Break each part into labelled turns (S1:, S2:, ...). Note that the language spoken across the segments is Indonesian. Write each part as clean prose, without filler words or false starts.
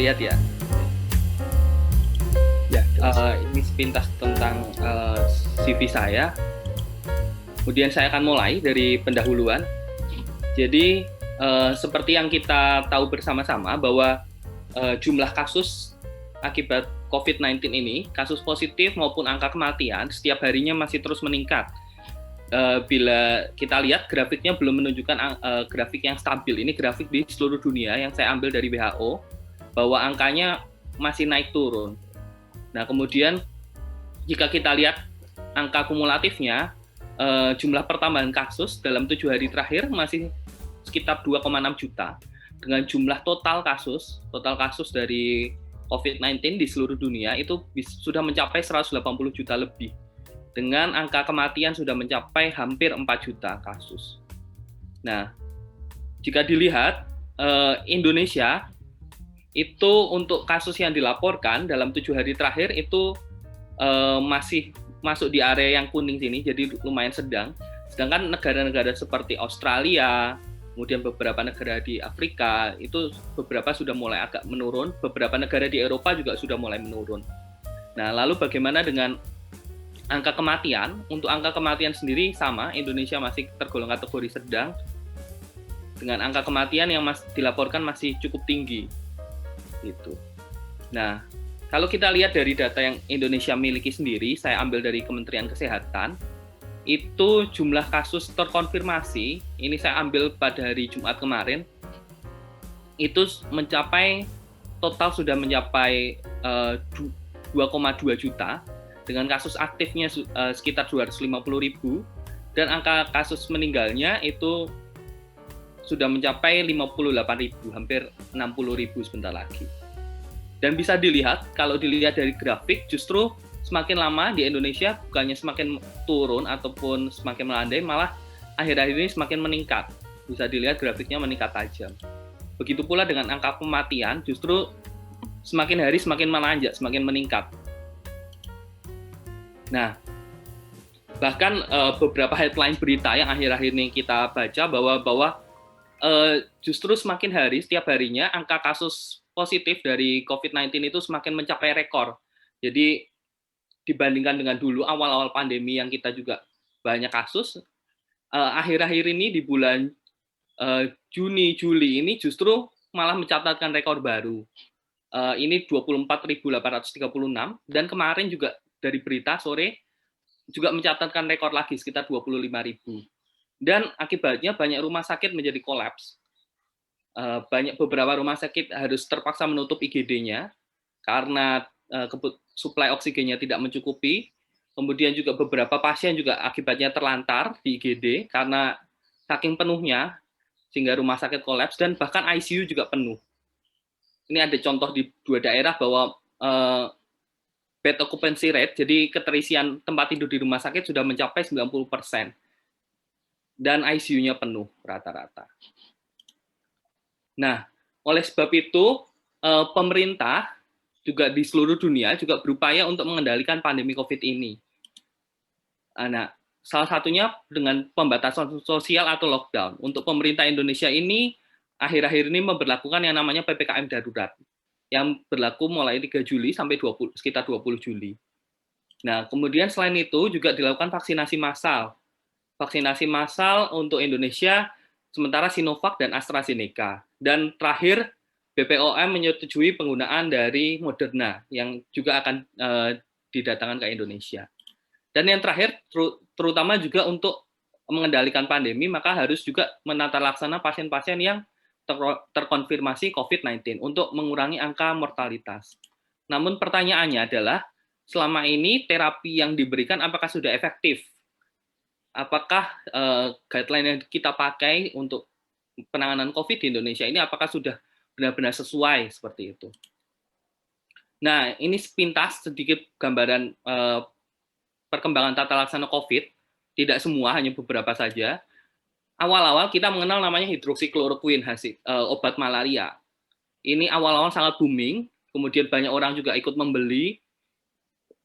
S1: terlihat ya.
S2: Ya,
S1: Ini sepintas tentang CV saya. Kemudian saya akan mulai dari pendahuluan. Jadi seperti yang kita tahu bersama-sama bahwa jumlah kasus akibat COVID-19 ini, kasus positif maupun angka kematian setiap harinya masih terus meningkat. Bila kita lihat grafiknya belum menunjukkan grafik yang stabil. Ini grafik di seluruh dunia yang saya ambil dari WHO, bahwa angkanya masih naik turun. Nah, kemudian jika kita lihat angka kumulatifnya, jumlah pertambahan kasus dalam 7 hari terakhir masih sekitar 2,6 juta. Dengan jumlah total kasus dari COVID-19 di seluruh dunia itu sudah mencapai 180 juta lebih. Dengan angka kematian sudah mencapai hampir 4 juta kasus. Nah, jika dilihat Indonesia itu untuk kasus yang dilaporkan dalam 7 hari terakhir itu masih masuk di area yang kuning sini, jadi lumayan sedang. Sedangkan negara-negara seperti Australia, kemudian beberapa negara di Afrika, itu beberapa sudah mulai agak menurun, beberapa negara di Eropa juga sudah mulai menurun. Nah, lalu bagaimana dengan angka kematian? Untuk angka kematian sendiri sama, Indonesia masih tergolong kategori sedang, dengan angka kematian yang dilaporkan masih cukup tinggi. Gitu. Nah, kalau kita lihat dari data yang Indonesia miliki sendiri, saya ambil dari Kementerian Kesehatan, itu jumlah kasus terkonfirmasi, ini saya ambil pada hari Jumat kemarin, itu mencapai, total sudah mencapai 2,2 juta, dengan kasus aktifnya sekitar 250.000, dan angka kasus meninggalnya itu sudah mencapai 58.000, hampir 60.000 sebentar lagi. Dan bisa dilihat, kalau dilihat dari grafik, justru semakin lama di Indonesia bukannya semakin turun ataupun semakin melandai, malah akhir-akhir ini semakin meningkat. Bisa dilihat grafiknya meningkat tajam. Begitu pula dengan angka kematian, justru semakin hari semakin melonjak, semakin meningkat. Nah, bahkan beberapa headline berita yang akhir-akhir ini kita baca bahwa justru semakin hari, setiap harinya angka kasus positif dari COVID-19 itu semakin mencapai rekor. Jadi dibandingkan dengan dulu awal-awal pandemi yang kita juga banyak kasus, akhir-akhir ini di bulan Juni, Juli ini justru malah mencatatkan rekor baru. Ini 24.836, dan kemarin juga dari berita sore juga mencatatkan rekor lagi sekitar 25.000. Dan akibatnya banyak rumah sakit menjadi kolaps. Beberapa rumah sakit harus terpaksa menutup IGD-nya karena suplai oksigennya tidak mencukupi. Kemudian juga beberapa pasien juga akibatnya terlantar di IGD karena saking penuhnya sehingga rumah sakit kolaps, dan bahkan ICU juga penuh. Ini ada contoh di 2 daerah bahwa bed occupancy rate, jadi keterisian tempat tidur di rumah sakit sudah mencapai 90%. Dan ICU-nya penuh rata-rata. Nah, oleh sebab itu, pemerintah juga di seluruh dunia juga berupaya untuk mengendalikan pandemi COVID ini. Nah, salah satunya dengan pembatasan sosial atau lockdown. Untuk pemerintah Indonesia ini, akhir-akhir ini memberlakukan yang namanya PPKM darurat, yang berlaku mulai 3 Juli sampai sekitar 20 Juli. Nah, kemudian selain itu juga dilakukan vaksinasi massal. Vaksinasi massal untuk Indonesia, sementara Sinovac dan AstraZeneca. Dan terakhir, BPOM menyetujui penggunaan dari Moderna yang juga akan didatangkan ke Indonesia. Dan yang terakhir, terutama juga untuk mengendalikan pandemi, maka harus juga menata laksana pasien-pasien yang terkonfirmasi COVID-19 untuk mengurangi angka mortalitas. Namun pertanyaannya adalah, selama ini terapi yang diberikan apakah sudah efektif? Apakah guideline yang kita pakai untuk penanganan COVID di Indonesia ini apakah sudah benar-benar sesuai seperti itu? Nah, ini sepintas sedikit gambaran perkembangan tata laksana COVID, tidak semua, hanya beberapa saja. Awal-awal kita mengenal namanya hidroksikloroquine, obat malaria. Ini awal-awal sangat booming, kemudian banyak orang juga ikut membeli,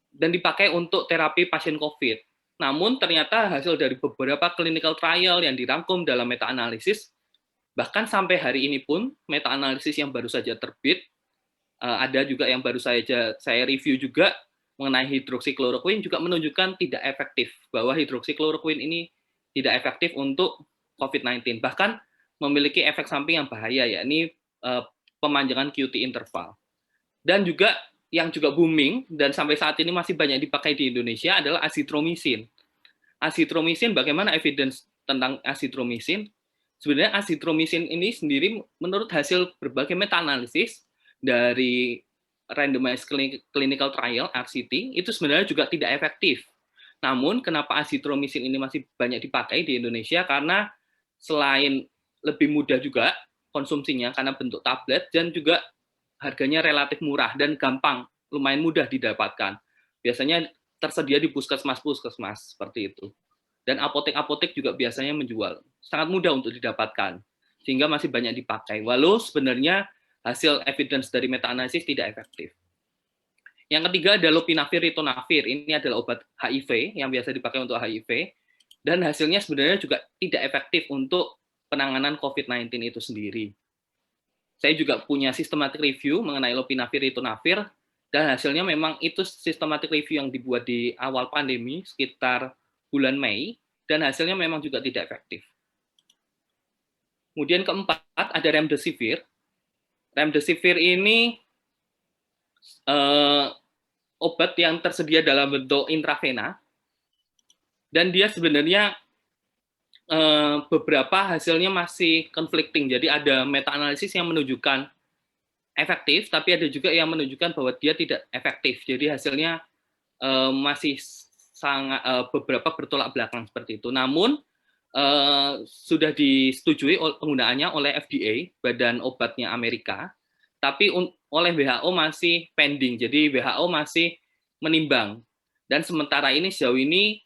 S1: dan dipakai untuk terapi pasien COVID. Namun ternyata hasil dari beberapa clinical trial yang dirangkum dalam meta-analisis, bahkan sampai hari ini pun meta-analisis yang baru saja terbit, Ada juga yang baru saya review juga mengenai hidroksikloroquine juga menunjukkan tidak efektif, bahwa hidroksikloroquine ini tidak efektif untuk COVID-19. Bahkan memiliki efek samping yang bahaya, yakni pemanjangan QT interval. Dan juga yang juga booming dan sampai saat ini masih banyak dipakai di Indonesia adalah azithromycin. Azithromycin, bagaimana evidence tentang azithromycin? Sebenarnya azithromycin ini sendiri menurut hasil berbagai meta-analisis dari randomized clinical trial RCT itu sebenarnya juga tidak efektif. Namun kenapa azithromycin ini masih banyak dipakai di Indonesia? Karena selain lebih mudah juga konsumsinya karena bentuk tablet dan juga harganya relatif murah dan gampang, lumayan mudah didapatkan. Biasanya tersedia di puskesmas-puskesmas seperti itu. Dan apotek-apotek juga biasanya menjual. Sangat mudah untuk didapatkan, sehingga masih banyak dipakai. Walau sebenarnya hasil evidence dari meta-analisis tidak efektif. Yang ketiga ada lopinavir ritonavir. Ini adalah obat HIV yang biasa dipakai untuk HIV. Dan hasilnya sebenarnya juga tidak efektif untuk penanganan COVID-19 itu sendiri. Saya juga punya systematic review mengenai lopinavir ritonavir, dan hasilnya memang itu systematic review yang dibuat di awal pandemi, sekitar bulan Mei, dan hasilnya memang juga tidak efektif. Kemudian keempat, ada remdesivir. Remdesivir ini obat yang tersedia dalam bentuk intravena, dan dia sebenarnya beberapa hasilnya masih conflicting. Jadi ada meta-analisis yang menunjukkan efektif, tapi ada juga yang menunjukkan bahwa dia tidak efektif. Jadi hasilnya masih sangat beberapa bertolak belakang seperti itu. Namun sudah disetujui penggunaannya oleh FDA, Badan Obatnya Amerika, tapi oleh WHO masih pending. Jadi WHO masih menimbang. Dan sementara ini sejauh ini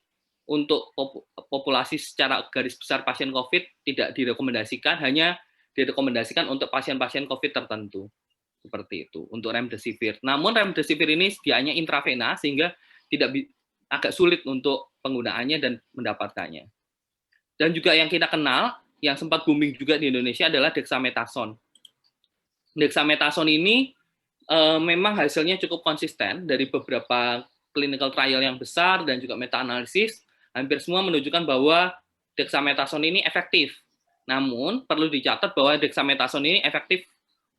S1: untuk populasi secara garis besar pasien COVID tidak direkomendasikan, hanya direkomendasikan untuk pasien-pasien COVID tertentu. Seperti itu untuk remdesivir. Namun remdesivir ini sediaannya intravena sehingga agak sulit untuk penggunaannya dan mendapatkannya. Dan juga yang kita kenal, yang sempat booming juga di Indonesia adalah dexamethasone. Dexamethasone ini memang hasilnya cukup konsisten dari beberapa clinical trial yang besar dan juga meta-analisis, hampir semua menunjukkan bahwa dexamethasone ini efektif. Namun perlu dicatat bahwa dexamethasone ini efektif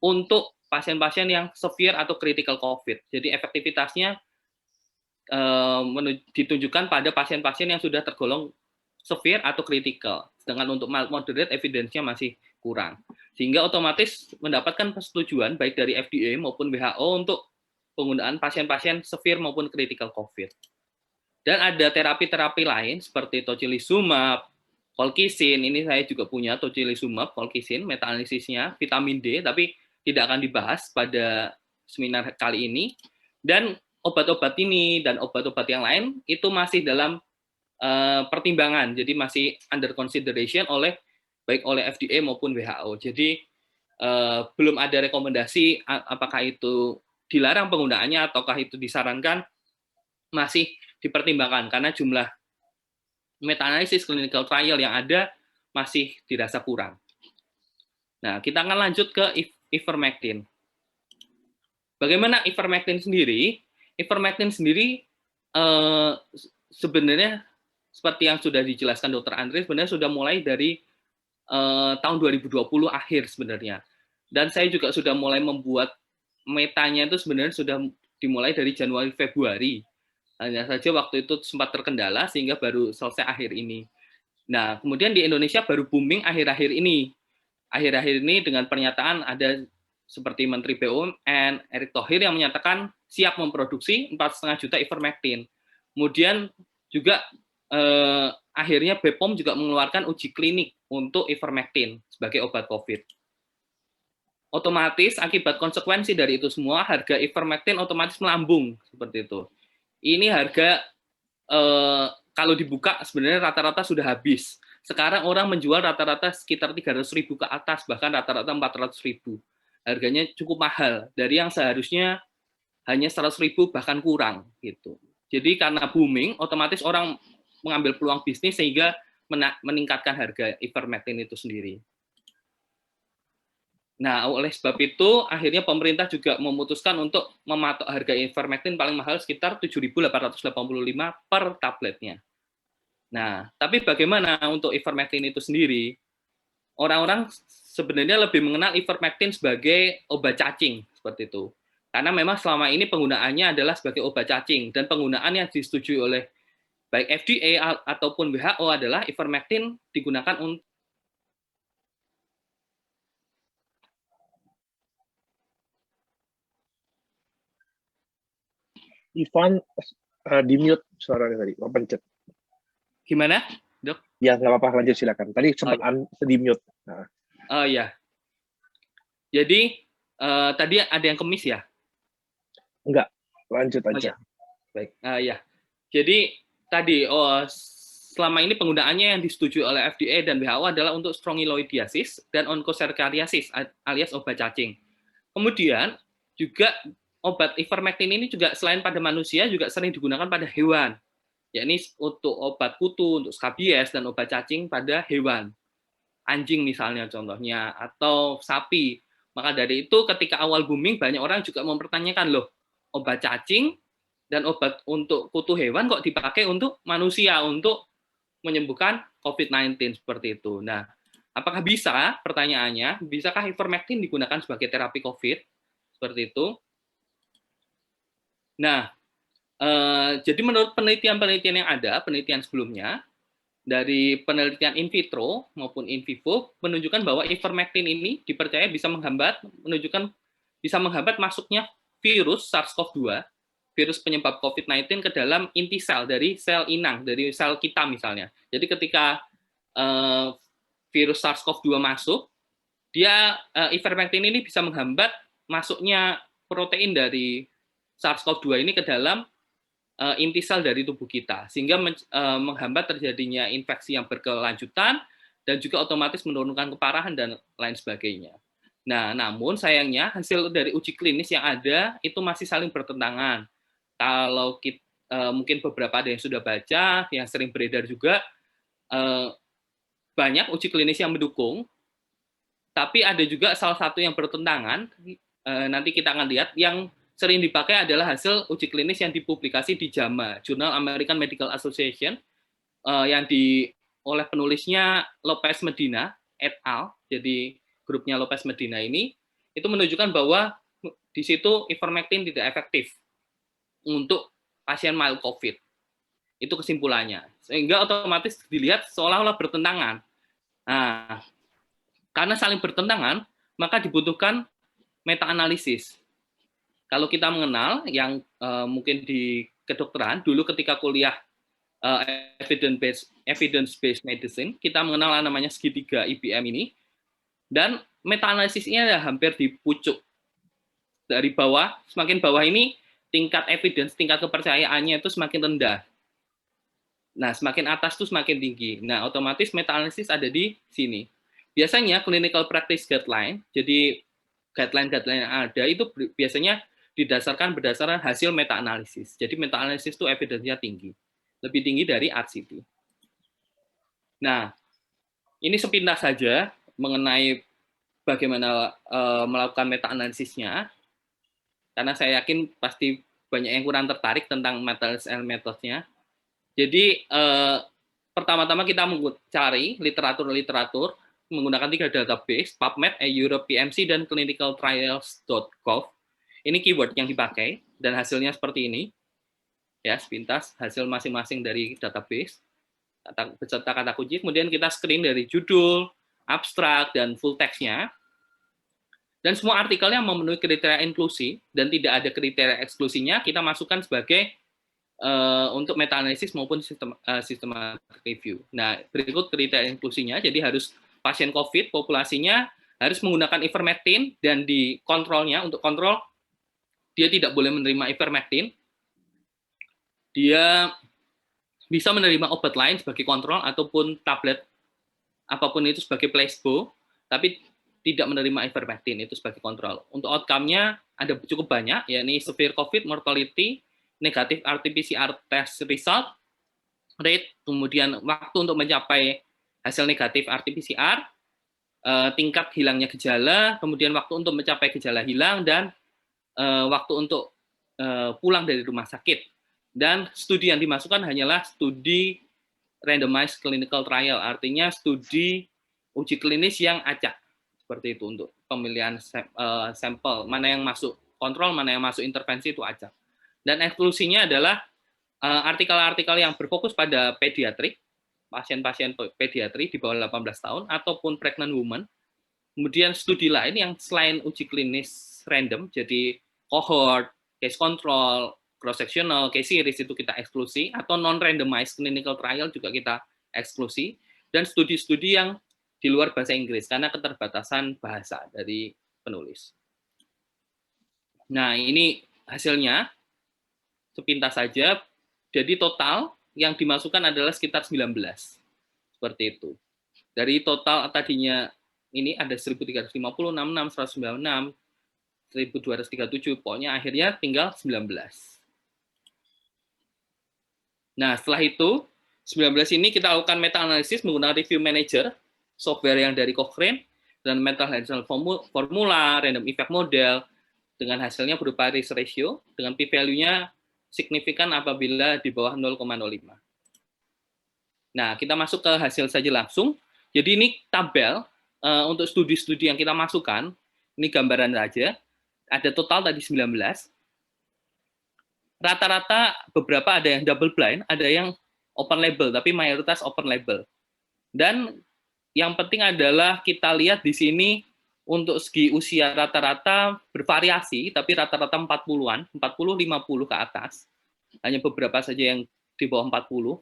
S1: untuk pasien-pasien yang severe atau critical COVID. Jadi efektivitasnya ditunjukkan pada pasien-pasien yang sudah tergolong severe atau critical. Sedangkan untuk mild moderate evidence-nya masih kurang. Sehingga otomatis mendapatkan persetujuan baik dari FDA maupun WHO untuk penggunaan pasien-pasien severe maupun critical COVID. Dan ada terapi-terapi lain seperti tocilizumab, colchicine. Ini saya juga punya tocilizumab, colchicine, meta-analisisnya, vitamin D, tapi tidak akan dibahas pada seminar kali ini. Dan obat-obat ini dan obat-obat yang lain itu masih dalam pertimbangan, jadi masih under consideration baik oleh FDA maupun WHO. Jadi belum ada rekomendasi apakah itu dilarang penggunaannya ataukah itu disarankan, masih dipertimbangkan karena jumlah meta-analisis clinical trial yang ada masih dirasa kurang. Nah, kita akan lanjut ke ivermectin. Bagaimana ivermectin sendiri? Ivermectin sendiri sebenarnya seperti yang sudah dijelaskan Dr. Andri, sebenarnya sudah mulai dari tahun 2020 akhir sebenarnya. Dan saya juga sudah mulai membuat metanya itu sebenarnya sudah dimulai dari Januari Februari. Hanya saja waktu itu sempat terkendala sehingga baru selesai akhir ini. Nah, kemudian di Indonesia baru booming akhir-akhir ini. Akhir-akhir ini dengan pernyataan ada seperti Menteri BUMN, Erick Thohir yang menyatakan siap memproduksi 4,5 juta ivermectin. Kemudian juga akhirnya BPOM juga mengeluarkan uji klinik untuk ivermectin sebagai obat COVID. Otomatis akibat konsekuensi dari itu semua, harga ivermectin otomatis melambung seperti itu. Ini harga kalau dibuka sebenarnya rata-rata sudah habis. Sekarang orang menjual rata-rata sekitar 300.000 ke atas, bahkan rata-rata 400.000. Harganya cukup mahal dari yang seharusnya hanya 100.000 bahkan kurang gitu. Jadi karena booming, otomatis orang mengambil peluang bisnis sehingga meningkatkan harga ivermectin itu sendiri. Nah, oleh sebab itu, akhirnya pemerintah juga memutuskan untuk mematok harga ivermectin paling mahal sekitar 7.885 per tabletnya. Nah, tapi bagaimana untuk ivermectin itu sendiri? Orang-orang sebenarnya lebih mengenal ivermectin sebagai obat cacing, seperti itu. Karena memang selama ini penggunaannya adalah sebagai obat cacing, dan penggunaan yang disetujui oleh baik FDA ataupun WHO adalah ivermectin digunakan untuk
S2: Ivan di mute suaranya tadi, oh, pencet.
S1: gimana, dok?
S2: Ya nggak apa-apa, lanjut silakan. Tadi sempat di mute. Nah.
S1: Oh ya, jadi tadi ada yang kemis ya?
S2: Enggak, lanjut aja.
S1: Oh ya, baik. Ya, jadi tadi selama ini penggunaannya yang disetujui oleh FDA dan WHO adalah untuk strongyloidiasis dan onchocerciasis alias obat cacing. Kemudian juga obat ivermectin ini juga selain pada manusia juga sering digunakan pada hewan, yakni untuk obat kutu, untuk skabies, dan obat cacing pada hewan. Anjing misalnya contohnya, atau sapi. Maka dari itu ketika awal booming banyak orang juga mempertanyakan, loh, obat cacing dan obat untuk kutu hewan kok dipakai untuk manusia untuk menyembuhkan COVID-19 seperti itu. Nah, apakah bisa? Pertanyaannya, bisakah ivermectin digunakan sebagai terapi COVID? Seperti itu. Nah, jadi menurut penelitian-penelitian yang ada, penelitian sebelumnya, dari penelitian in vitro maupun in vivo menunjukkan bahwa ivermectin ini dipercaya bisa menghambat masuknya virus SARS-CoV-2, virus penyebab COVID-19 ke dalam inti sel dari sel inang, dari sel kita misalnya. Jadi ketika virus SARS-CoV-2 masuk, ivermectin ini bisa menghambat masuknya protein dari SARS-CoV-2 ini ke dalam inti sel dari tubuh kita, sehingga menghambat terjadinya infeksi yang berkelanjutan dan juga otomatis menurunkan keparahan dan lain sebagainya. Nah, namun sayangnya hasil dari uji klinis yang ada itu masih saling bertentangan. Kalau kita, mungkin beberapa ada yang sudah baca, yang sering beredar juga, banyak uji klinis yang mendukung, tapi ada juga salah satu yang bertentangan, nanti kita akan lihat, yang sering dipakai adalah hasil uji klinis yang dipublikasi di JAMA, Journal American Medical Association, yang oleh penulisnya Lopez Medina et al. Jadi grupnya Lopez Medina ini, itu menunjukkan bahwa di situ ivermectin tidak efektif untuk pasien mild COVID. Itu kesimpulannya. Sehingga otomatis dilihat seolah-olah bertentangan. Nah, karena saling bertentangan, maka dibutuhkan meta-analisis. Kalau kita mengenal yang mungkin di kedokteran, dulu ketika kuliah evidence-based medicine, kita mengenal namanya segitiga IBM ini, dan meta-analisisnya hampir di pucuk. Dari bawah, semakin bawah ini, tingkat evidence, tingkat kepercayaannya itu semakin rendah. Nah, semakin atas itu semakin tinggi. Nah, otomatis meta-analisis ada di sini. Biasanya clinical practice guideline, jadi guideline-guideline yang ada itu biasanya berdasarkan hasil meta-analisis. Jadi meta-analisis itu evidence-nya tinggi. Lebih tinggi dari RCT. Nah, ini sepintas saja mengenai bagaimana melakukan meta-analisisnya. Karena saya yakin pasti banyak yang kurang tertarik tentang methods-nya. Jadi, pertama-tama kita mencari literatur-literatur menggunakan 3 database, PubMed, Europe PMC, dan clinicaltrials.gov. Ini keyword yang dipakai, dan hasilnya seperti ini. Ya, sepintas hasil masing-masing dari database, beserta kata kunci. Kemudian kita screen dari judul, abstrak, dan full text-nya. Dan semua artikelnya memenuhi kriteria inklusi, dan tidak ada kriteria eksklusinya, kita masukkan sebagai untuk meta-analisis maupun systematic review. Nah, berikut kriteria inklusinya, jadi harus pasien COVID, populasinya harus menggunakan ivermectin, dan di kontrolnya, untuk kontrol, dia tidak boleh menerima ivermectin, dia bisa menerima obat lain sebagai kontrol, ataupun tablet, apapun itu sebagai placebo, tapi tidak menerima ivermectin, itu sebagai kontrol. Untuk outcome-nya ada cukup banyak, yakni severe COVID, mortality, negatif RT-PCR test result rate, kemudian waktu untuk mencapai hasil negatif RT-PCR, tingkat hilangnya gejala, kemudian waktu untuk mencapai gejala hilang, dan waktu untuk pulang dari rumah sakit. Dan studi yang dimasukkan hanyalah studi randomized clinical trial, artinya studi uji klinis yang acak. Seperti itu untuk pemilihan sampel, mana yang masuk kontrol, mana yang masuk intervensi itu acak. Dan eksklusinya adalah artikel-artikel yang berfokus pada pediatrik, pasien-pasien pediatri di bawah 18 tahun, ataupun pregnant woman. Kemudian studi lain yang selain uji klinis random, jadi cohort, case control, cross-sectional, case series itu kita eksklusi, atau non-randomized clinical trial juga kita eksklusi, dan studi-studi yang di luar bahasa Inggris, karena keterbatasan bahasa dari penulis. Nah, ini hasilnya, sepintas saja. Jadi total yang dimasukkan adalah sekitar 19. Seperti itu. Dari total tadinya ini ada 1350, 66, 196, 1237, pokoknya akhirnya tinggal 19. Nah, setelah itu, 19 ini kita lakukan meta-analisis menggunakan review manager, software yang dari Cochrane, dan mental health formula, random effect model, dengan hasilnya berupa risk ratio, dengan p-value-nya signifikan apabila di bawah 0,05. Nah, kita masuk ke hasil saja langsung. Jadi ini tabel untuk studi-studi yang kita masukkan. Ini gambaran saja. Ada total tadi 19. Rata-rata beberapa ada yang double blind, ada yang open label, tapi mayoritas open label. Dan yang penting adalah kita lihat di sini untuk segi usia rata-rata bervariasi, tapi rata-rata 40-an, 40-50 ke atas. Hanya beberapa saja yang di bawah 40.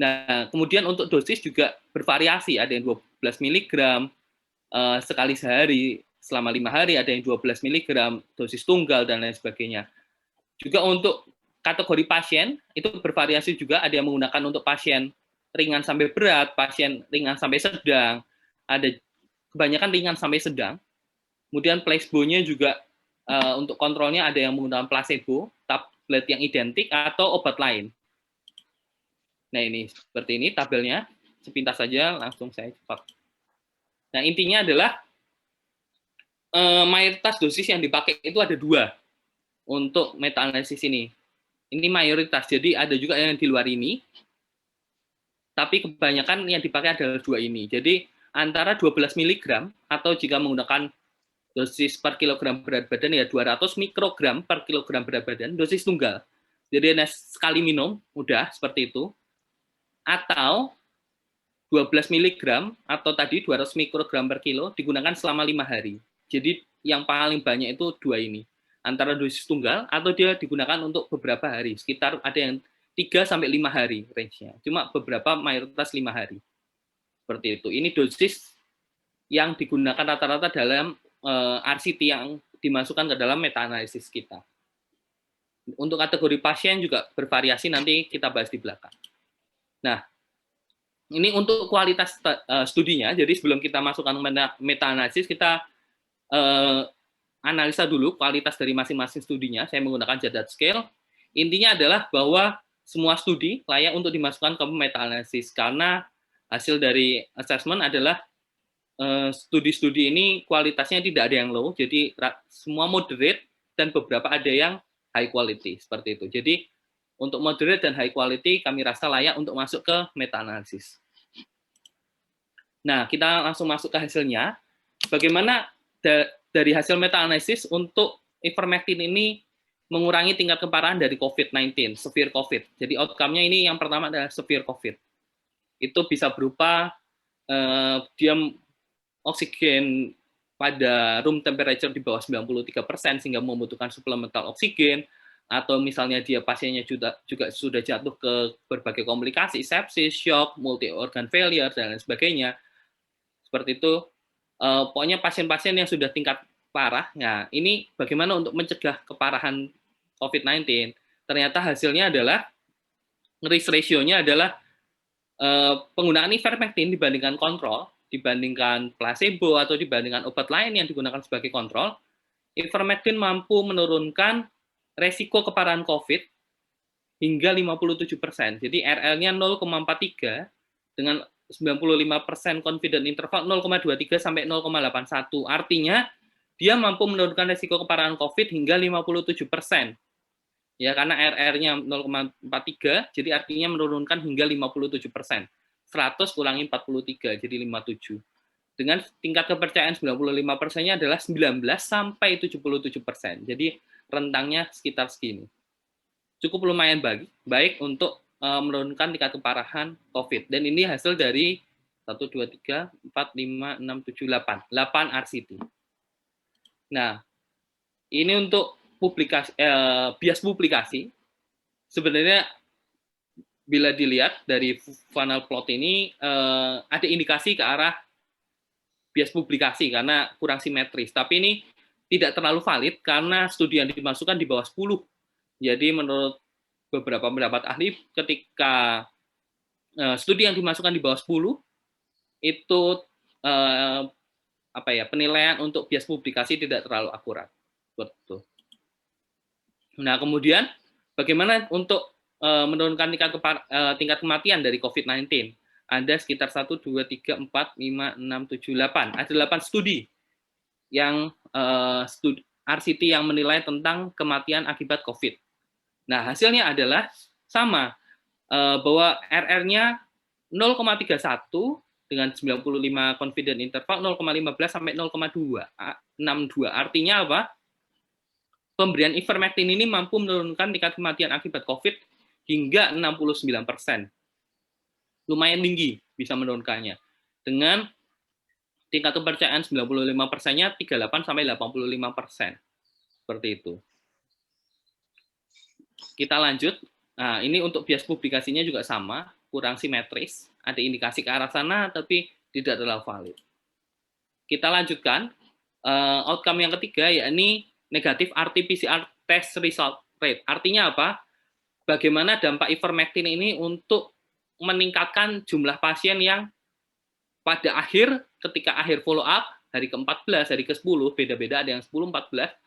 S1: Nah, kemudian untuk dosis juga bervariasi, ada yang 12 mg sekali sehari, selama 5 hari, ada yang 12 mg dosis tunggal, dan lain sebagainya. Juga untuk kategori pasien, itu bervariasi juga, ada yang menggunakan untuk pasien ringan sampai berat, pasien ringan sampai sedang, ada kebanyakan ringan sampai sedang. Kemudian placebo-nya juga untuk kontrolnya ada yang menggunakan placebo, tablet yang identik, atau obat lain. Nah, ini seperti ini tabelnya, sepintas saja, langsung saya cepat. Nah, intinya adalah mayoritas dosis yang dipakai itu ada 2 untuk meta-analisis ini. Ini mayoritas, jadi ada juga yang di luar ini, tapi kebanyakan yang dipakai adalah 2 ini. Jadi antara 12 mg atau jika menggunakan dosis per kilogram berat badan ya 200 mikrogram per kilogram berat badan, dosis tunggal. Jadi hanya sekali minum, udah seperti itu. Atau 12 mg atau tadi 200 mikrogram per kilo digunakan selama 5 hari. Jadi yang paling banyak itu 2 ini. Antara dosis tunggal atau dia digunakan untuk beberapa hari. Sekitar ada yang 3-5 hari range-nya. Cuma beberapa mayoritas 5 hari. Seperti itu. Ini dosis yang digunakan rata-rata dalam RCT yang dimasukkan ke dalam meta-analisis kita. Untuk kategori pasien juga bervariasi, nanti kita bahas di belakang. Nah, ini untuk kualitas studinya, jadi sebelum kita masukkan meta-analisis, kita analisa dulu kualitas dari masing-masing studinya. Saya menggunakan Jadat Scale. Intinya adalah bahwa semua studi layak untuk dimasukkan ke meta-analisis, karena hasil dari assessment adalah studi-studi ini kualitasnya tidak ada yang low, jadi semua moderate dan beberapa ada yang high quality, seperti itu. Jadi untuk moderate dan high quality kami rasa layak untuk masuk ke meta-analisis. Nah, kita langsung masuk ke hasilnya. Bagaimana dari hasil meta-analisis untuk ivermectin ini mengurangi tingkat keparahan dari COVID-19, severe COVID. Jadi outcome-nya ini yang pertama adalah severe COVID. Itu bisa berupa dia oksigen pada room temperature di bawah 93% sehingga membutuhkan suplemental oksigen, atau misalnya dia pasiennya juga sudah jatuh ke berbagai komplikasi, sepsis, shock, multi organ failure, dan lain sebagainya. Seperti itu. Pokoknya pasien-pasien yang sudah tingkat parah, nah ini bagaimana untuk mencegah keparahan COVID-19. Ternyata hasilnya adalah risk ratio-nya adalah penggunaan ivermectin dibandingkan kontrol, dibandingkan placebo atau dibandingkan obat lain yang digunakan sebagai kontrol, ivermectin mampu menurunkan resiko keparahan COVID hingga 57%. Jadi RL-nya 0,43 dengan 95% confident interval 0,23 sampai 0,81. Artinya dia mampu menurunkan risiko keparahan COVID hingga 57%. Ya, karena RR-nya 0,43, jadi artinya menurunkan hingga 57%. 100 kurangi 43, jadi 57. Dengan tingkat kepercayaan 95%-nya adalah 19 sampai 77%. Jadi rentangnya sekitar segini. Cukup lumayan baik untuk menurunkan tingkat keparahan COVID. Dan ini hasil dari 1, 2, 3, 4, 5, 6, 7, 8. 8 RCT. Nah, ini untuk publikasi, bias publikasi. Sebenarnya bila dilihat dari funnel plot ini, ada indikasi ke arah bias publikasi karena kurang simetris. Tapi ini tidak terlalu valid karena studi yang dimasukkan di bawah 10. Jadi menurut beberapa pendapat ahli, ketika studi yang dimasukkan di bawah 10 itu penilaian untuk bias publikasi tidak terlalu akurat. Betul. Nah, kemudian bagaimana untuk menurunkan tingkat kematian dari COVID-19? Ada sekitar 1, 2, 3, 4, 5, 6, 7, 8. Ada 8 studi yang RCT yang menilai tentang kematian akibat COVID. Nah, hasilnya adalah sama, bahwa RR-nya 0,31 dengan 95 confident interval 0,15 sampai 0,62. Artinya apa? Pemberian ivermectin ini mampu menurunkan tingkat kematian akibat COVID hingga 69%. Lumayan tinggi bisa menurunkannya. Dengan tingkat kepercayaan 95%-nya 38 sampai 85%. Seperti itu. Kita lanjut. Nah, ini untuk bias publikasinya juga sama, kurang simetris. Ada indikasi ke arah sana, tapi tidak terlalu valid. Kita lanjutkan. Outcome yang ketiga, yakni negatif RT-PCR test result rate. Artinya apa? Bagaimana dampak ivermectin ini untuk meningkatkan jumlah pasien yang pada ketika akhir follow up, hari ke-14, hari ke-10, beda-beda, ada yang 10, 14,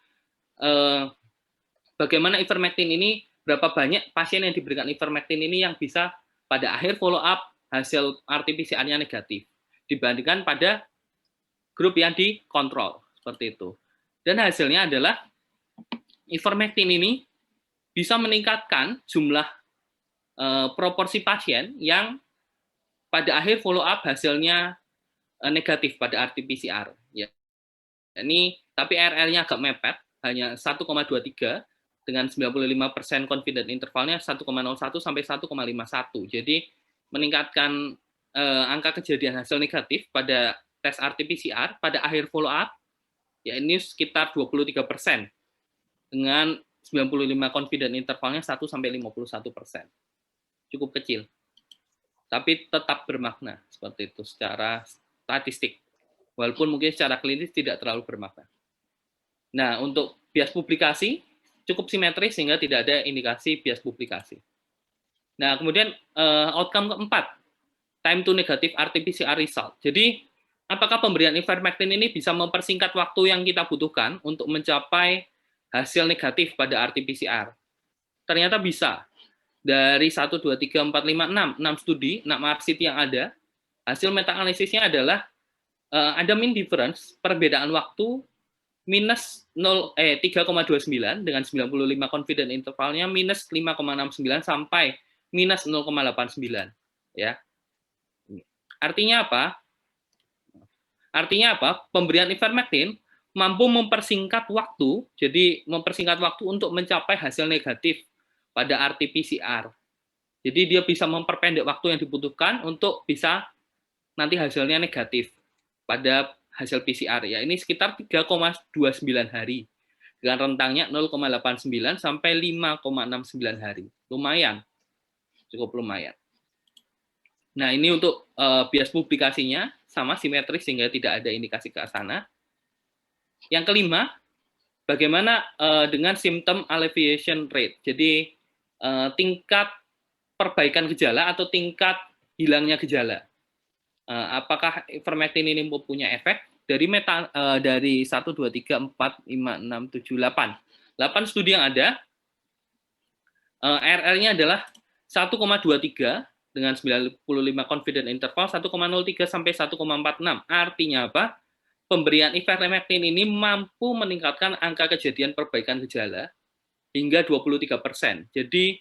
S1: bagaimana ivermectin ini, berapa banyak pasien yang diberikan ivermectin ini yang bisa pada akhir follow up hasil RT-PCR-nya negatif dibandingkan pada grup yang dikontrol, seperti itu. Dan hasilnya adalah ivermectin ini bisa meningkatkan jumlah proporsi pasien yang pada akhir follow up hasilnya negatif pada RT-PCR. Ya. Ini tapi RR-nya agak mepet, hanya 1,23 dengan 95% confident intervalnya 1,01 sampai 1,51. Jadi meningkatkan angka kejadian hasil negatif pada tes RT-PCR pada akhir follow up, ya ini sekitar 23%. Dengan 95 confident intervalnya 1 sampai 51%. Cukup kecil. Tapi tetap bermakna seperti itu secara statistik. Walaupun mungkin secara klinis tidak terlalu bermakna. Nah, untuk bias publikasi cukup simetris sehingga tidak ada indikasi bias publikasi. Nah, kemudian outcome keempat, time to negative RT-PCR result. Jadi, apakah pemberian ivermectin ini bisa mempersingkat waktu yang kita butuhkan untuk mencapai hasil negatif pada RT-PCR? Ternyata bisa. Dari 1, 2, 3, 4, 5, 6 studi, 6 RCT yang ada, hasil meta-analisisnya adalah ada mean difference, perbedaan waktu minus 3,29 dengan 95 confident intervalnya minus 5,69 sampai minus 0,89. Ya. Artinya apa? Artinya apa? Pemberian ivermectin mampu mempersingkat waktu, jadi mempersingkat waktu untuk mencapai hasil negatif pada RT-PCR. Jadi dia bisa memperpendek waktu yang dibutuhkan untuk bisa nanti hasilnya negatif pada hasil PCR. Ya, ini sekitar 3,29 hari dengan rentangnya 0,89 sampai 5,69 hari. Lumayan, cukup lumayan. Nah, ini untuk bias publikasinya sama simetris sehingga tidak ada indikasi ke sana. Yang kelima, bagaimana dengan symptom alleviation rate. Jadi tingkat perbaikan gejala atau tingkat hilangnya gejala. Apakah ivermectin ini mempunyai efek? Dari 1, 2, 3, 4, 5, 6, 7, 8. 8 studi yang ada, RR-nya adalah 1,23 dengan 95 confidence interval 1,03 sampai 1,46. Artinya apa? Pemberian ivermectin ini mampu meningkatkan angka kejadian perbaikan gejala hingga 23%. Jadi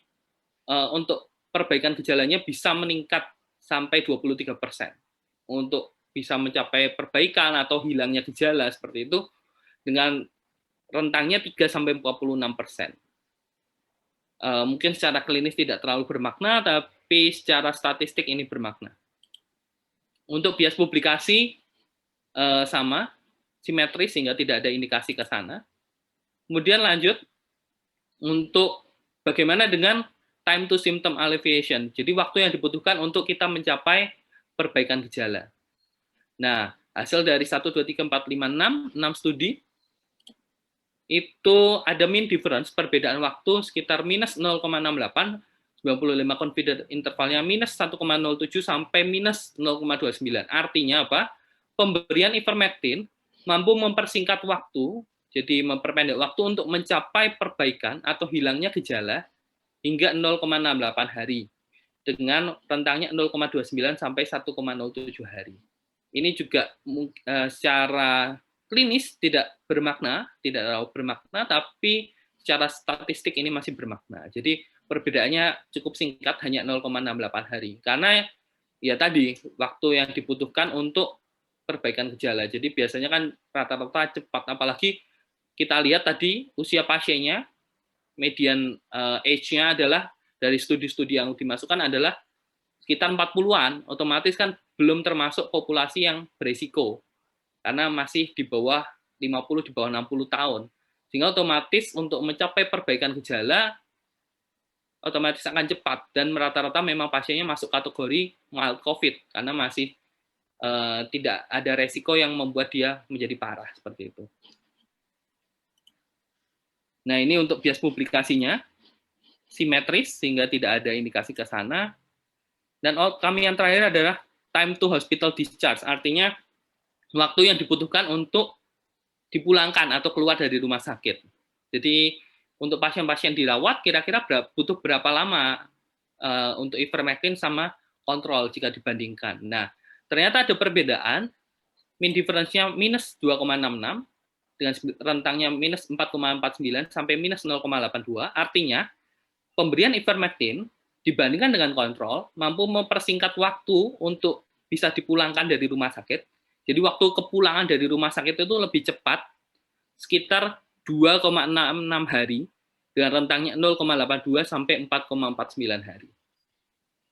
S1: untuk perbaikan gejalanya bisa meningkat sampai 23%. Untuk bisa mencapai perbaikan atau hilangnya gejala seperti itu dengan rentangnya 3 sampai 46%. Mungkin secara klinis tidak terlalu bermakna, tapi secara statistik ini bermakna. Untuk bias publikasi sama, simetris sehingga tidak ada indikasi ke sana. Kemudian lanjut untuk bagaimana dengan time to symptom alleviation. Jadi waktu yang dibutuhkan untuk kita mencapai perbaikan gejala. Nah, hasil dari 1, 2, 3, 4, 5, 6 studi itu ada mean difference, perbedaan waktu sekitar minus 0,68, 95 confidence intervalnya minus 1,07 sampai minus 0,29. Artinya apa? Pemberian ivermectin mampu mempersingkat waktu, jadi memperpendek waktu untuk mencapai perbaikan atau hilangnya gejala hingga 0,68 hari dengan rentangnya 0,29 sampai 1,07 hari. Ini juga secara klinis tidak bermakna, tidak terlalu bermakna, tapi secara statistik ini masih bermakna. Jadi perbedaannya cukup singkat, hanya 0,68 hari. Karena ya tadi, waktu yang dibutuhkan untuk perbaikan gejala. Jadi biasanya kan rata-rata cepat, apalagi kita lihat tadi usia pasiennya, median age-nya adalah dari studi-studi yang dimasukkan adalah sekitar 40-an, otomatis kan belum termasuk populasi yang berisiko, karena masih di bawah 50, di bawah 60 tahun. Sehingga otomatis untuk mencapai perbaikan gejala, otomatis akan cepat, dan rata-rata memang pasiennya masuk kategori mild COVID, karena masih tidak ada resiko yang membuat dia menjadi parah, seperti itu. Nah, ini untuk bias publikasinya, simetris, sehingga tidak ada indikasi ke sana. Dan outcome yang terakhir adalah time to hospital discharge, artinya waktu yang dibutuhkan untuk dipulangkan atau keluar dari rumah sakit. Jadi untuk pasien-pasien dirawat, kira-kira butuh berapa lama untuk ivermectin sama kontrol jika dibandingkan. Nah, ternyata ada perbedaan, mean difference-nya minus 2,66, dengan rentangnya minus 4,49 sampai minus 0,82, artinya pemberian ivermectin dibandingkan dengan kontrol mampu mempersingkat waktu untuk bisa dipulangkan dari rumah sakit. Jadi waktu kepulangan dari rumah sakit itu lebih cepat, sekitar 2,66 hari, dengan rentangnya 0,82 sampai 4,49 hari.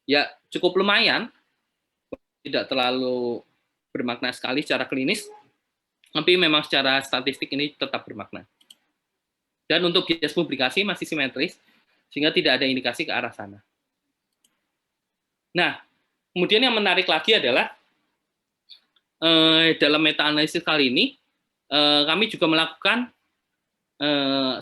S1: Ya, cukup lumayan, tidak terlalu bermakna sekali secara klinis, tapi memang secara statistik ini tetap bermakna. Dan untuk bias publikasi masih simetris, sehingga tidak ada indikasi ke arah sana. Nah, kemudian yang menarik lagi adalah dalam meta-analisis kali ini, kami juga melakukan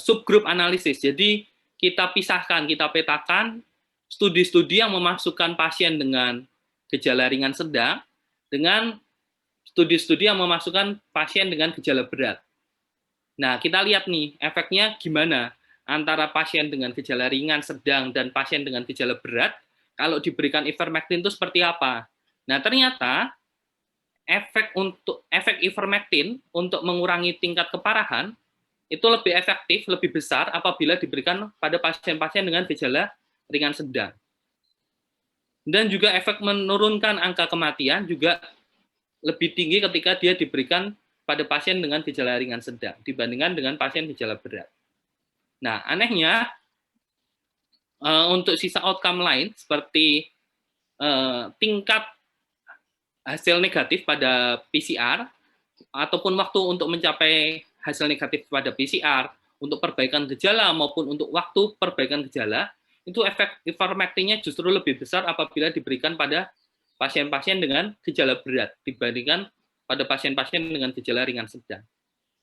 S1: subgroup analisis. Jadi kita pisahkan, kita petakan studi-studi yang memasukkan pasien dengan gejala ringan sedang dengan studi-studi yang memasukkan pasien dengan gejala berat. Nah, kita lihat nih efeknya gimana antara pasien dengan gejala ringan, sedang, dan pasien dengan gejala berat. Kalau diberikan ivermectin itu seperti apa? Nah, ternyata efek ivermectin untuk mengurangi tingkat keparahan itu lebih efektif, lebih besar apabila diberikan pada pasien-pasien dengan gejala ringan sedang. Dan juga efek menurunkan angka kematian juga lebih tinggi ketika dia diberikan pada pasien dengan gejala ringan sedang dibandingkan dengan pasien gejala berat. Nah, anehnya untuk sisa outcome lain seperti tingkat hasil negatif pada PCR ataupun waktu untuk mencapai hasil negatif pada PCR untuk perbaikan gejala maupun untuk waktu perbaikan gejala, itu efek ivermectinnya justru lebih besar apabila diberikan pada pasien-pasien dengan gejala berat dibandingkan pada pasien-pasien dengan gejala ringan sedang.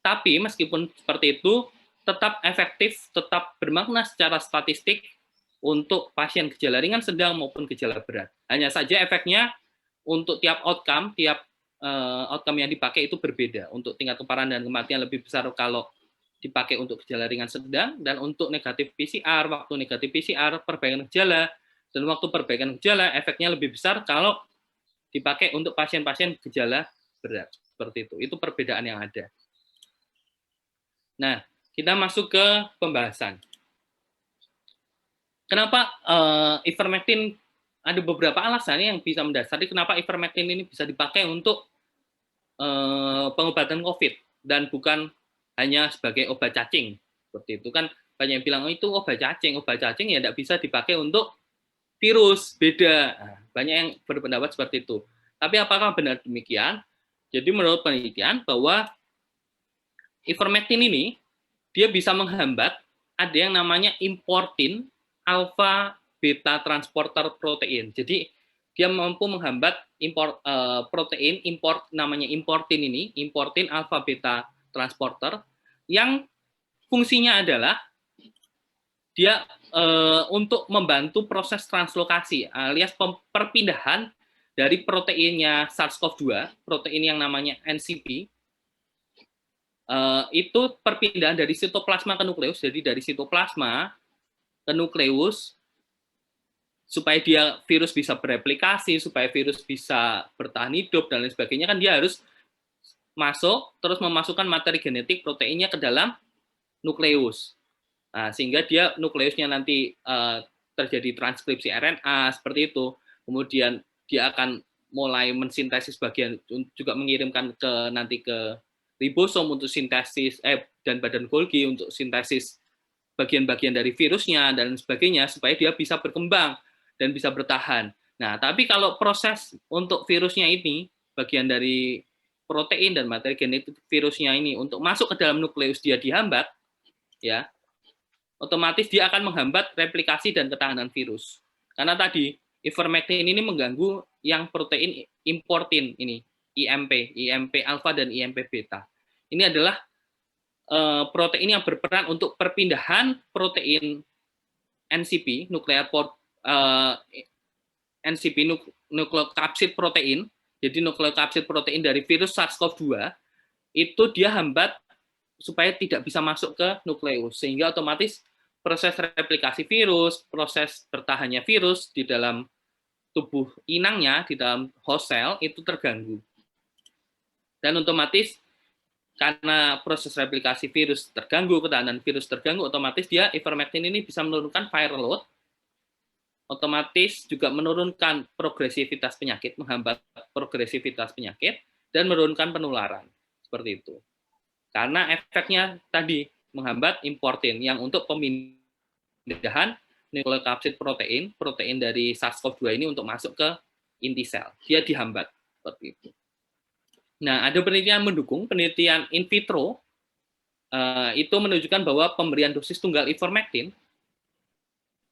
S1: Tapi meskipun seperti itu, tetap efektif, tetap bermakna secara statistik untuk pasien gejala ringan sedang maupun gejala berat. Hanya saja efeknya untuk tiap outcome yang dipakai itu berbeda. Untuk tingkat keparahan dan kematian lebih besar kalau dipakai untuk gejala ringan sedang, dan untuk negatif PCR, waktu negatif PCR, perbaikan gejala Dan waktu perbaikan gejala efeknya lebih besar kalau dipakai untuk pasien-pasien gejala berat. Seperti itu. Itu perbedaan yang ada. Nah, kita masuk ke pembahasan. Kenapa ivermectin, ada beberapa alasan yang bisa mendasari kenapa ivermectin ini bisa dipakai untuk pengobatan COVID dan bukan hanya sebagai obat cacing. Seperti itu kan banyak yang bilang, oh itu obat cacing ya tidak bisa dipakai untuk virus, beda. Nah, banyak yang berpendapat seperti itu. Tapi apakah benar demikian? Jadi menurut penelitian bahwa ivermectin ini dia bisa menghambat ada yang namanya importin alfa beta transporter protein. Jadi dia mampu menghambat protein import namanya importin ini, importin alfa beta transporter yang fungsinya adalah dia untuk membantu proses translokasi alias perpindahan dari proteinnya SARS-CoV-2, protein yang namanya NCP, itu perpindahan dari sitoplasma ke nukleus, jadi dari sitoplasma ke nukleus, supaya virus bisa bereplikasi, supaya virus bisa bertahan hidup, dan lain sebagainya, kan dia harus masuk, terus memasukkan materi genetik proteinnya ke dalam nukleus. Nah, sehingga nukleusnya nanti terjadi transkripsi RNA, seperti itu. Kemudian dia akan mulai mensintesis bagian, juga mengirimkan nanti ke ribosom untuk sintesis, dan badan Golgi untuk sintesis bagian-bagian dari virusnya, dan sebagainya, supaya dia bisa berkembang dan bisa bertahan. Nah, tapi kalau proses untuk virusnya ini, bagian dari protein dan materi genetik virusnya ini untuk masuk ke dalam nukleus dia dihambat, ya, otomatis dia akan menghambat replikasi dan ketahanan virus. Karena tadi ivermectin ini mengganggu yang protein importin ini, IMP alfa dan IMP beta. Ini adalah protein yang berperan untuk perpindahan protein NCP, NCP nukleokapsid protein, jadi nukleokapsid protein dari virus SARS-CoV-2, itu dia hambat supaya tidak bisa masuk ke nukleus, sehingga otomatis proses replikasi virus, proses bertahannya virus di dalam tubuh inangnya, di dalam host cell, itu terganggu. Dan otomatis karena proses replikasi virus terganggu, ketahanan virus terganggu, otomatis dia ivermectin ini bisa menurunkan viral load, otomatis juga menurunkan progresivitas penyakit, menghambat progresivitas penyakit, dan menurunkan penularan. Seperti itu. Karena efeknya tadi menghambat importin yang untuk pemindahan nukleokapsid protein dari SARS-CoV-2 ini untuk masuk ke inti sel. Dia dihambat seperti itu. Nah, ada penelitian mendukung, penelitian in vitro itu menunjukkan bahwa pemberian dosis tunggal ivermectin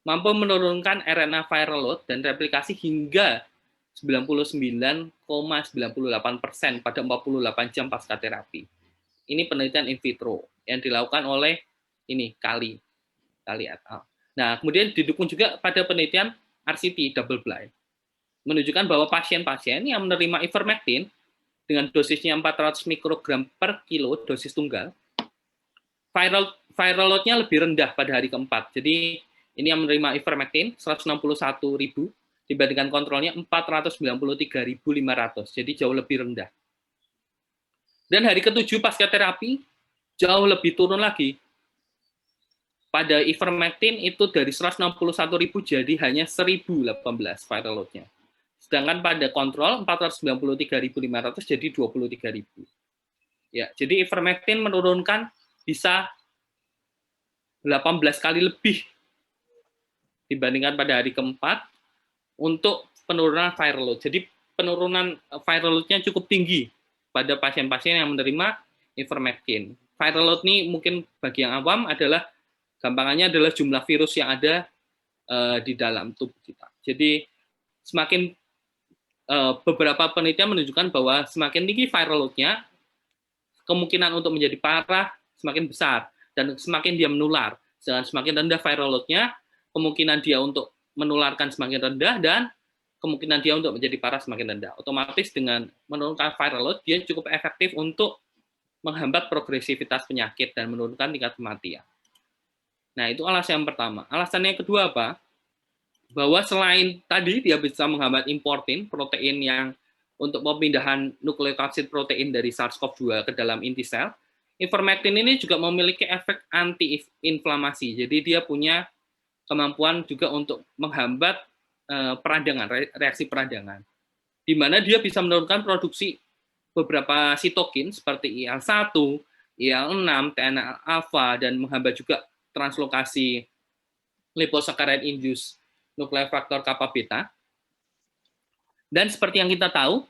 S1: mampu menurunkan RNA viral load dan replikasi hingga 99,98% pada 48 jam pasca terapi. Ini penelitian in vitro yang dilakukan oleh Kali et al. Nah, kemudian didukung juga pada penelitian RCT double blind, menunjukkan bahwa pasien-pasien yang menerima ivermectin dengan dosisnya 400 mikrogram per kilo dosis tunggal, viral load-nya lebih rendah pada hari keempat. Jadi ini yang menerima ivermectin 161.000 dibandingkan kontrolnya 493.500. Jadi jauh lebih rendah. Dan hari ke-7 pasca terapi jauh lebih turun lagi. Pada ivermectin itu dari 161.000 jadi hanya 1.018 viral load-nya. Sedangkan pada kontrol 493.500 jadi 23.000. Ya, jadi ivermectin menurunkan bisa 18 kali lebih dibandingkan pada hari keempat untuk penurunan viral load. Jadi penurunan viral load-nya cukup tinggi pada pasien-pasien yang menerima ivermectin. Viral load ini mungkin bagi yang awam adalah, gampangannya adalah jumlah virus yang ada di dalam tubuh kita. Jadi semakin beberapa penelitian menunjukkan bahwa semakin tinggi viral load-nya, kemungkinan untuk menjadi parah semakin besar, dan semakin dia menular. Dengan semakin rendah viral load-nya, kemungkinan dia untuk menularkan semakin rendah, dan kemungkinan dia untuk menjadi parah semakin rendah. Otomatis dengan menurunkan viral load, dia cukup efektif untuk menghambat progresivitas penyakit dan menurunkan tingkat kematian. Nah, itu alasan yang pertama. Alasan yang kedua apa? bahwa selain tadi dia bisa menghambat importin protein yang untuk pemindahan nukleokapsid protein dari SARS-CoV-2 ke dalam inti sel, ivermectin ini juga memiliki efek anti-inflamasi. Jadi dia punya kemampuan juga untuk menghambat peradangan, reaksi peradangan. Di mana dia bisa menurunkan produksi beberapa sitokin seperti IL-1, IL-6, TNF-alpha, dan menghambat juga translokasi liposaccharide induced nuclear factor kappa beta. Dan seperti yang kita tahu,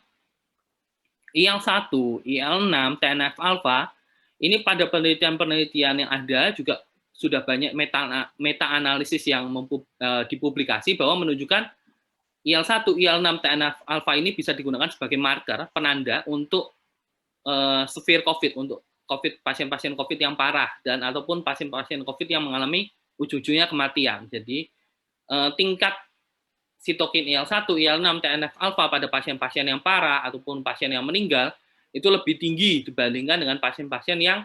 S1: IL-1, IL-6, TNF-alpha, ini pada penelitian-penelitian yang ada juga sudah banyak meta-analisis yang dipublikasi bahwa menunjukkan IL-1, IL-6, TNF-alpha ini bisa digunakan sebagai marker, penanda untuk severe COVID, untuk pasien-pasien COVID yang parah, dan ataupun pasien-pasien COVID yang mengalami ujung-ujungnya kematian. Jadi tingkat sitokin IL-1, IL-6, TNF-alpha pada pasien-pasien yang parah ataupun pasien yang meninggal itu lebih tinggi dibandingkan dengan pasien-pasien yang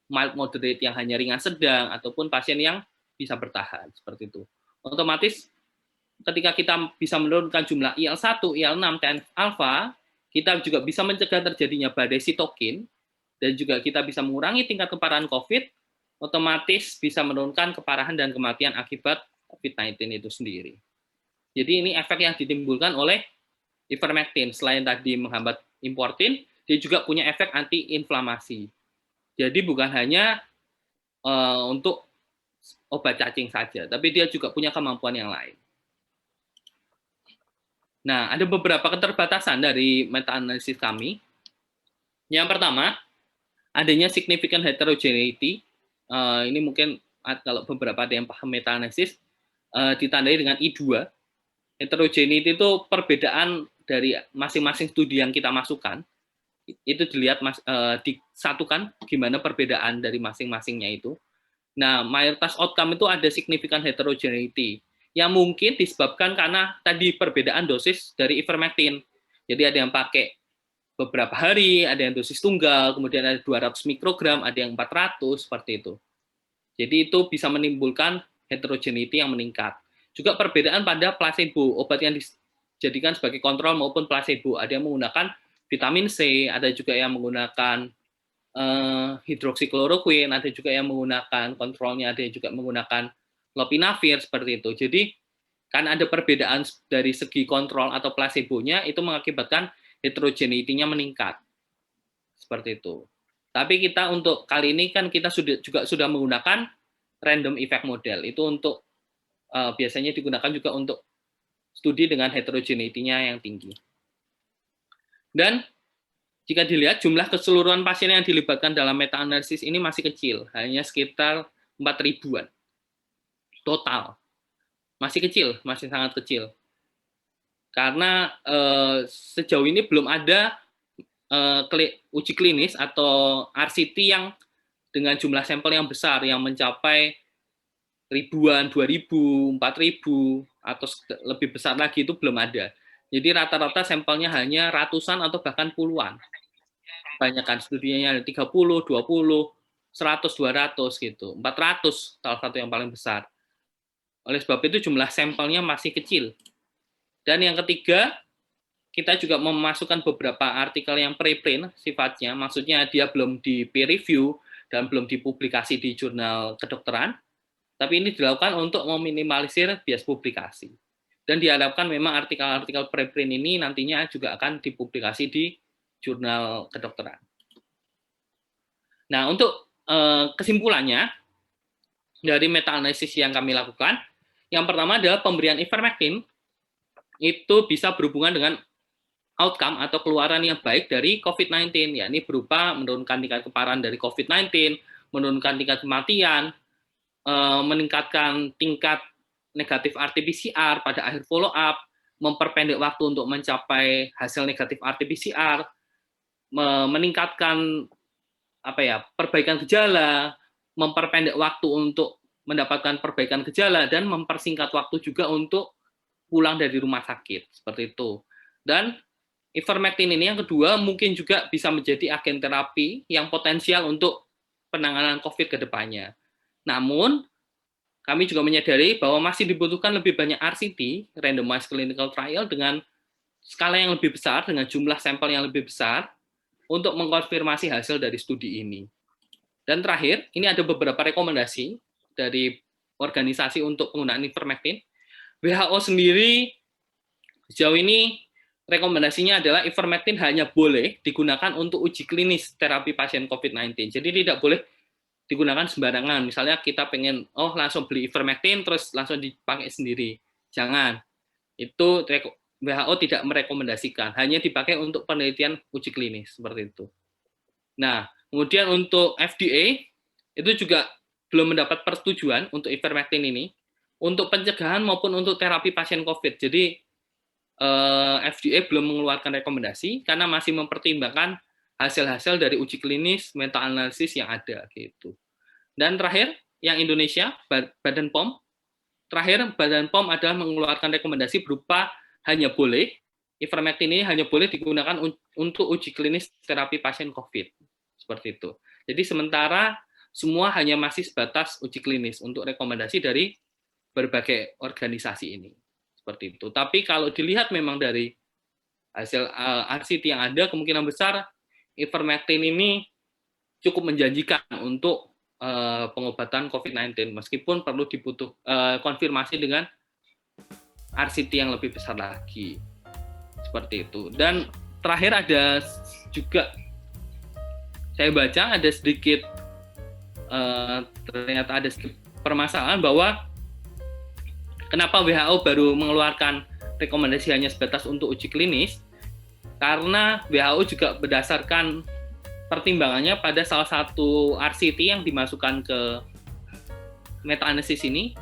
S1: mild moderate, yang hanya ringan sedang, ataupun pasien yang bisa bertahan, seperti itu. Otomatis ketika kita bisa menurunkan jumlah IL-1, IL-6, TNF-alpha, kita juga bisa mencegah terjadinya badai sitokin, dan juga kita bisa mengurangi tingkat keparahan COVID, otomatis bisa menurunkan keparahan dan kematian akibat COVID-19 itu sendiri. Jadi ini efek yang ditimbulkan oleh ivermectin. Selain tadi menghambat importin, dia juga punya efek anti-inflamasi. Jadi bukan hanya untuk obat cacing saja, tapi dia juga punya kemampuan yang lain. Nah, ada beberapa keterbatasan dari meta-analisis kami. Yang pertama, adanya significant heterogeneity. Ini mungkin kalau beberapa ada yang paham meta-analisis, ditandai dengan I2. Heterogeneity itu perbedaan dari masing-masing studi yang kita masukkan. Itu dilihat disatukan gimana perbedaan dari masing-masingnya itu. Nah, mayoritas outcome itu ada significant heterogeneity yang mungkin disebabkan karena tadi perbedaan dosis dari ivermectin. Jadi ada yang pakai beberapa hari, ada yang dosis tunggal, kemudian ada 200 mikrogram, ada yang 400, seperti itu. Jadi itu bisa menimbulkan heterogeneity yang meningkat. Juga perbedaan pada placebo, obat yang dijadikan sebagai kontrol maupun placebo. Ada yang menggunakan vitamin C, ada juga yang menggunakan hidroksikloroquine, ada juga yang menggunakan kontrolnya, ada yang juga menggunakan lopinavir, seperti itu. Jadi, kan ada perbedaan dari segi kontrol atau placebo-nya, itu mengakibatkan heterogeneity-nya meningkat. Seperti itu. Tapi kita untuk kali ini kan kita juga sudah menggunakan random effect model. Itu untuk biasanya digunakan juga untuk studi dengan heterogeneity-nya yang tinggi. Dan jika dilihat jumlah keseluruhan pasien yang dilibatkan dalam meta-analisis ini masih kecil, hanya sekitar 4.000-an total. Masih kecil, masih sangat kecil. Karena sejauh ini belum ada uji klinis atau RCT yang dengan jumlah sampel yang besar, yang mencapai ribuan, 2.000, 4.000, atau lebih besar lagi itu belum ada. Jadi rata-rata sampelnya hanya ratusan atau bahkan puluhan. Banyakkan studinya 30, 20, 100, 200 gitu. 400 salah satu yang paling besar. Oleh sebab itu jumlah sampelnya masih kecil. Dan yang ketiga, kita juga memasukkan beberapa artikel yang preprint sifatnya, maksudnya dia belum di peer review dan belum dipublikasi di jurnal kedokteran, tapi ini dilakukan untuk meminimalisir bias publikasi. Dan diharapkan memang artikel-artikel preprint ini nantinya juga akan dipublikasi di jurnal kedokteran. Nah, untuk kesimpulannya dari meta-analisis yang kami lakukan, yang pertama adalah pemberian ivermectin itu bisa berhubungan dengan outcome atau keluaran yang baik dari COVID-19, yakni berupa menurunkan tingkat keparahan dari COVID-19, menurunkan tingkat kematian, meningkatkan tingkat negatif RT-PCR pada akhir follow-up, memperpendek waktu untuk mencapai hasil negatif RT-PCR, meningkatkan perbaikan gejala, memperpendek waktu untuk mendapatkan perbaikan gejala, dan mempersingkat waktu juga untuk pulang dari rumah sakit, seperti itu. Dan ivermectin ini yang kedua mungkin juga bisa menjadi agen terapi yang potensial untuk penanganan COVID ke depannya. Namun, kami juga menyadari bahwa masih dibutuhkan lebih banyak RCT, randomized clinical trial, dengan skala yang lebih besar, dengan jumlah sampel yang lebih besar, untuk mengkonfirmasi hasil dari studi ini. Dan terakhir, ini ada beberapa rekomendasi dari organisasi untuk penggunaan ivermectin. WHO sendiri sejauh ini rekomendasinya adalah ivermectin hanya boleh digunakan untuk uji klinis terapi pasien COVID-19. Jadi tidak boleh digunakan sembarangan. Misalnya kita pengen langsung beli ivermectin terus langsung dipakai sendiri. Jangan. Itu WHO tidak merekomendasikan, hanya dipakai untuk penelitian uji klinis seperti itu. Nah, kemudian untuk FDA itu juga belum mendapat persetujuan untuk ivermectin ini untuk pencegahan maupun untuk terapi pasien COVID. Jadi FDA belum mengeluarkan rekomendasi karena masih mempertimbangkan hasil-hasil dari uji klinis meta-analisis yang ada gitu. Dan terakhir, yang Indonesia, Badan POM. Terakhir, Badan POM adalah mengeluarkan rekomendasi berupa ivermectin ini hanya boleh digunakan untuk uji klinis terapi pasien COVID. Seperti itu. Jadi sementara semua hanya masih sebatas uji klinis untuk rekomendasi dari berbagai organisasi ini. Seperti itu. Tapi kalau dilihat memang dari hasil RCT yang ada, kemungkinan besar ivermectin ini cukup menjanjikan untuk pengobatan COVID-19, meskipun perlu konfirmasi dengan RCT yang lebih besar lagi. Seperti itu. Dan terakhir ada juga, saya baca ada sedikit, ternyata ada sedikit permasalahan bahwa kenapa WHO baru mengeluarkan rekomendasi hanya sebatas untuk uji klinis, karena WHO juga berdasarkan pertimbangannya pada salah satu RCT yang dimasukkan ke meta-analisis ini,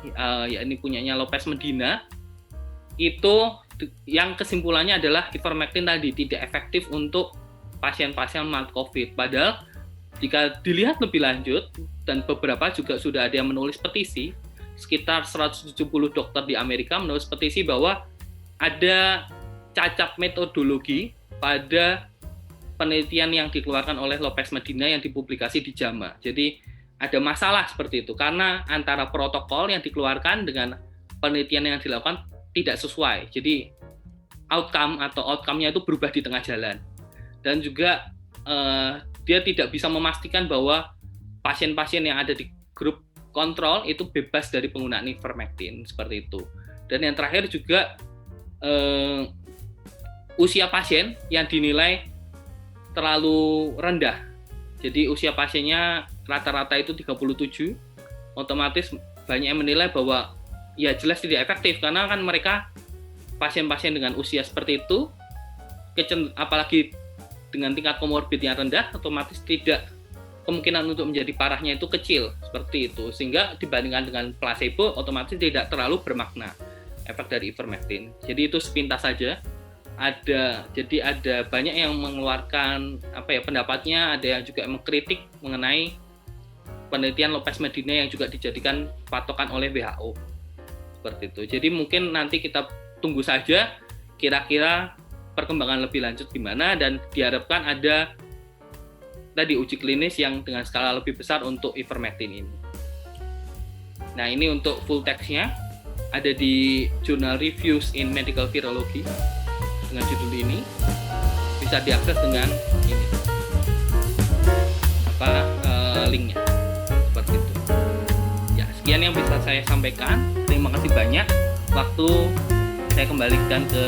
S1: yakni punyanya Lopez Medina, itu yang kesimpulannya adalah ivermectin tadi tidak efektif untuk pasien-pasien mild COVID. Padahal jika dilihat lebih lanjut, dan beberapa juga sudah ada yang menulis petisi, sekitar 170 dokter di Amerika menulis petisi bahwa ada cacat metodologi pada penelitian yang dikeluarkan oleh Lopez Medina yang dipublikasi di JAMA. Jadi ada masalah seperti itu karena antara protokol yang dikeluarkan dengan penelitian yang dilakukan tidak sesuai. Jadi outcome-nya itu berubah di tengah jalan. Dan juga dia tidak bisa memastikan bahwa pasien-pasien yang ada di grup kontrol itu bebas dari penggunaan ivermectin seperti itu. Dan yang terakhir juga usia pasien yang dinilai terlalu rendah. Jadi usia pasiennya rata-rata itu 37, otomatis banyak yang menilai bahwa ya jelas tidak efektif karena kan mereka pasien-pasien dengan usia seperti itu, apalagi dengan tingkat komorbid yang rendah, otomatis tidak, kemungkinan untuk menjadi parahnya itu kecil seperti itu, sehingga dibandingkan dengan placebo otomatis tidak terlalu bermakna efek dari ivermectin. Jadi itu sepintas saja. Jadi ada banyak yang mengeluarkan pendapatnya, ada yang juga mengkritik mengenai penelitian Lopez Medina yang juga dijadikan patokan oleh WHO seperti itu. Jadi mungkin nanti kita tunggu saja kira-kira perkembangan lebih lanjut gimana, dan diharapkan ada tadi uji klinis yang dengan skala lebih besar untuk ivermectin ini. Nah, ini untuk full text-nya ada di Journal Reviews in Medical Virology dengan judul ini, bisa diakses dengan ini linknya seperti itu. Ya, sekian yang bisa saya sampaikan. Terima kasih banyak. Waktu saya kembalikan ke